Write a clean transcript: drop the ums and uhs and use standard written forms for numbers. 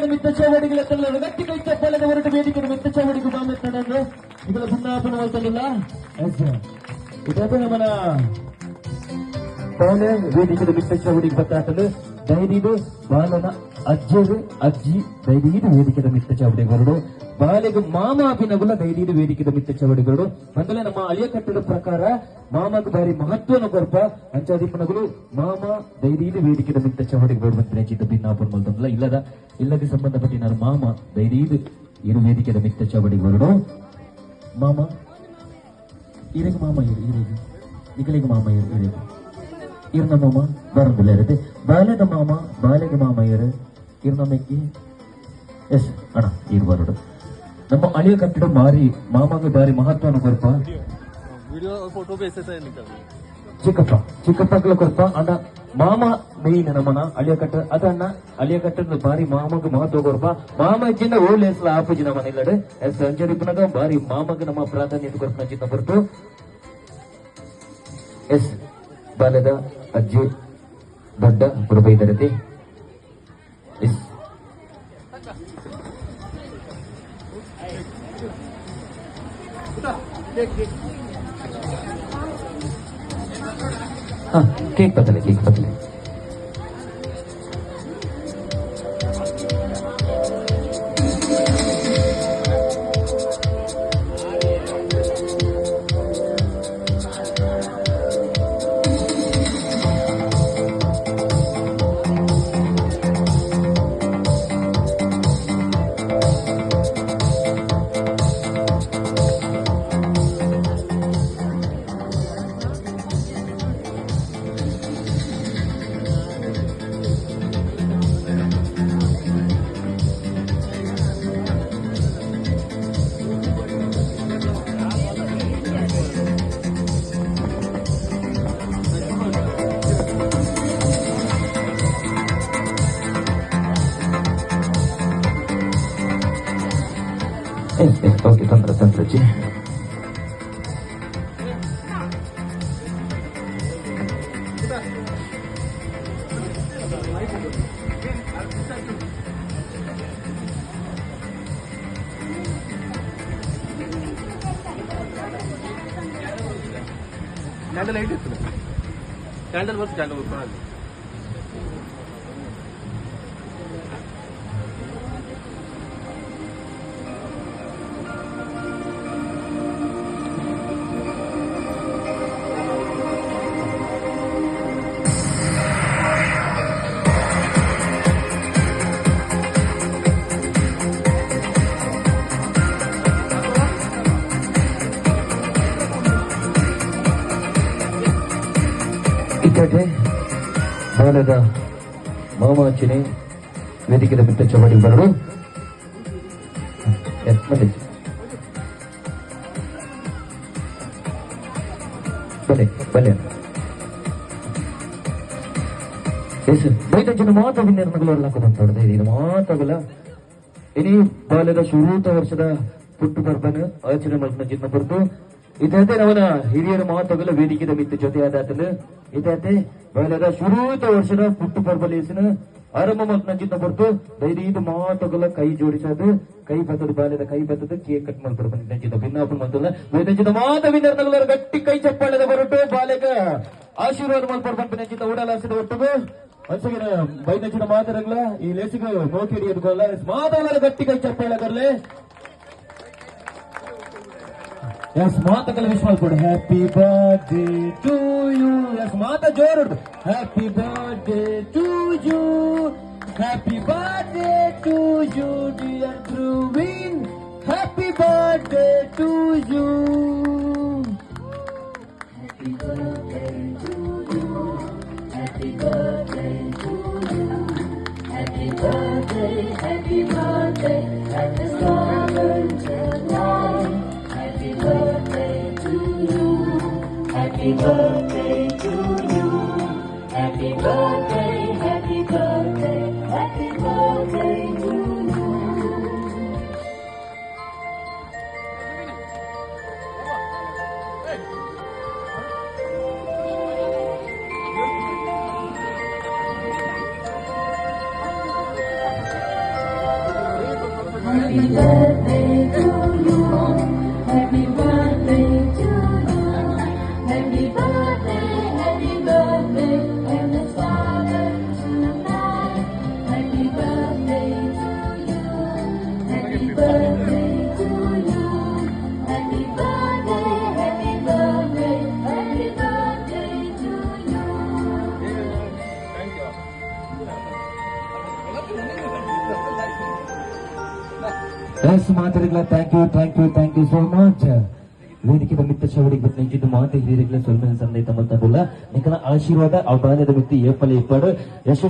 మిత్త చవడిగల తల్లలో గట్టిగా చెప్పాలని వరట వేదికను మిత్త చవడికి బామెత్తడంలో ఇక్కడ పున్నాపన అవుతుందిಲ್ಲ ಇದಾದ మన ಪೌನೆ ವೇದಿಕೆದ ಮಿತ್ತ ಚವಡಿಗೆ ಬತ್ತಾಟಲು ಧೈರ್ಯದು ಬಾಲನ ಅಜ್ಜಿ ಧೈರ್ಯದ ವೇದಿಕೆದ ಮಿತ್ತ ಚವಡಿಗಳು ಬಾಲೆಗೆ ಮಾಮ ಅಭಿನಗುಲ ಧೈರ್ಯದ ವೇದಿಕೆದ ಮಿತ್ತ ಚವಡಿಗಳು ಅಂದ್ರೆ ನಮ್ಮ ಅಳಿಯಕಟ್ಟದ ಪ್ರಕಾರ ಮಾಮಗ ಬಾರಿ ಮಹತ್ವನ ಕೊರಪ ಅಂಚಾದೀಪನಗಳು ಮಾಮ ಧೈರ್ಯದ ವೇದಿಕೆದ ಮಿತ್ತ ಚವಡಿಗಳು ಬಂದ್ರೆ ಚಿತ್ತ ಭಿನ್ನಾಪನ ಮಾಡ್ತಲ್ಲ ಇಲ್ಲದೆ ಸಂಬಂಧಪಟ್ಟಿನ ಮಾಮ ಧೈರ್ಯದ ಇರು ವೇದಿಕೆದ ಮಿತ್ತ ಚವಡಿಗಳು ಮಾಮ ಇರಗೆ ಮಾಮ ಇಗಲಿಗೆ ಮಾಮ ಇರಗೆ ಇರ್ನ ಮಾಮ ಬರಂದಿಲ್ಲ ಇರುತ್ತೆ ಬಾಲ್ಯದ ಮಾಮ ಬಾಲ್ಯಗೆ ಮಾಮ ಇರ್ನಮ್ಮಕ್ಕೆ ಎಸ್ ಅಣ್ಣ ಇರ್ಬಾರದು ನಮ್ಮ ಅಳಿಯ ಕಟ್ಟಡ ಮಾರಿ ಮಾಮಗೆ ಬಾರಿ ಮಹತ್ವನ ಕೊರಪ ಚಿಕ್ಕಪ್ಪಗಳ ಕೊರಪ ಅಣ್ಣ ಮಾಮ ಮೇಯ್ನ್ ನಮ್ಮನ ಅಳಿಯ ಕಟ್ಟ ಅದಣ್ಣ ಅಳಿಯ ಕಟ್ಟದ ಬಾರಿ ಮಾಮಗ ಮಹತ್ವ ಕೊರಪ ಮಾಮ ಇಜ್ಜಿಂದ ಓಲ್ಲೇಸ್ಲ ಆಪುಜಿ ನಮ್ಮನ ಇಲ್ಲಡೆ ಎಸ್ ಸಂಜರಿಪನಾಗ ಬಾರಿ ಮಾಮಗ ನಮ್ಮ ಪ್ರಾಧಾನ್ಯತೆ ಕೊರಪನ ಚಿನ್ನ ಬರ್ತು ಎಸ್ ಬಾಲ್ಯದ ಅಜ್ಜಿ ದೊಡ್ಡ ಗುರುಬೈದರತೆ ಎಸ್ ಕೇಕ್ ಬದಲೆ ಓಕೆ ತಂತ್ರಜ್ಜಿ ಕ್ಯಾಂಡಲ್ ಲೈಟ್ ಇತ್ತು ಕ್ಯಾಂಡಲ್ ಬರ್ತು ಕ್ಯಾಂಡಲ್ ಬರ್ತು ಬಾಲದ ಮಾಮಾಚಿನಿ ವೇದಿಕೆದ ಮಿತ್ತ ಚವಡಿ ಬರಡು ಬಲೆ ಬೈದ ಜನ ಮಾತಾಗಿ ನಿರ್ಮಗಳೆಲ್ಲ ಕೊಡ್ತಾಡ್ದೆ ಇದು ಮಾತಾಗಲ್ಲ ಇನಿ ಬಾಲ್ಯದ ಶುರೂತ ವರ್ಷದ ಪುಟ್ಟು ಬರ್ಬನ ಆಚರಣೆ ಮಾಡಿದ ಜಿನ್ನ ಬರ್ತು ಇದಾದೆ ಅವನ ಹಿರಿಯರ ಮಾತುಗಳ ವೇದಿಕೆದ ಮಿತ್ತ ಜೊತೆಯಾದಾತನು ಇದಾದೆ ಬಾಲ್ಯದ ಶುರೂತ ವರ್ಷದ ಪುಟ್ಟು ಬರ್ಬಲೇಸಿನ ಆರಂಭ ಮತ್ನಜಿಂದ ಬರ್ತು ಧೈರ್ಯದ ಮಾತುಗಳ ಕೈ ಜೋಡಿಸೋದು ಕೈ ಬತ್ತದ ಬಾಲ್ಯದ ಕೈ ಬತ್ತದ ಕೇಕ್ ಕಟ್ ಮಾಡ್ತಾರೆ ಬಂದಿದ್ದ ಭಿನ್ನಾಪನ ಮಾಡ್ತಲ್ಲ ವೇದಜಿದ ಮಾತ ವಿನರ್ನಗಳ ಗಟ್ಟಿ ಕೈ ಚಪ್ಪಾಳದ ಹೊರಟು ಬಾಲ್ಯಗ ಆಶೀರ್ವಾದ ಮಾಡ್ಕೊಂಡು ಬಂದಿದ್ದ ಓಡಾಲಾಸಿದ ಒಟ್ಟಿಗೂ ಹಂಚಗಿನ ಬೈದಜಿನ ಮಾತರಗಳ ಈ ಲೇಸಿಗೆ ನೋಕಿಡಿ ಎದ್ಕೊಳ್ಳ ಮಾತಾಡಲ ಗಟ್ಟಿ ಕೈ ಚಪ್ಪಾಳಗರ್ಲೆ ಎಸ್ ಮಾತಗಳ ವಿಶ್ವಾಸ ಕೊಡು ಹ್ಯಾಪಿ ಬರ್ತ್ಡೇ ಟು ಯು ಎಸ್ ಮಾತ ಜೋರು happy birthday to you happy birthday to you dear Dhruvin happy birthday to you happy birthday to you happy birthday to you happy birthday happy birthday happy Happy birthday to you. Happy birthday, happy birthday, happy birthday to you. Happy birthday to you. Happy birthday to you. Happy birthday, and the Father tonight. Happy birthday to you. Happy birthday to you. Happy birthday, happy birthday, happy birthday to you. ಎಸ್ ಮಾತಾಡಿಲ್ಲ. Thank you so much. ವೇದಿಕೆ ಮಿತ್ತ ಚವಡಿಗೆ ಬತ್ನಿಂಚಿದ್ದು ಮಾತೆ ಹಿರಿಯರಿಗೆ ಸೊಲ್ಮೆನ್ ಸಂದೈತ ಮತ್ತಲ್ಲ ನಿಖನ ಆಶೀರ್ವಾದ ಆ ಬಾಲ್ಯದ ವ್ಯಕ್ತಿ ಏಪಲೆ ಇಪ್ಪಡು ಯಶಸ್ವಿ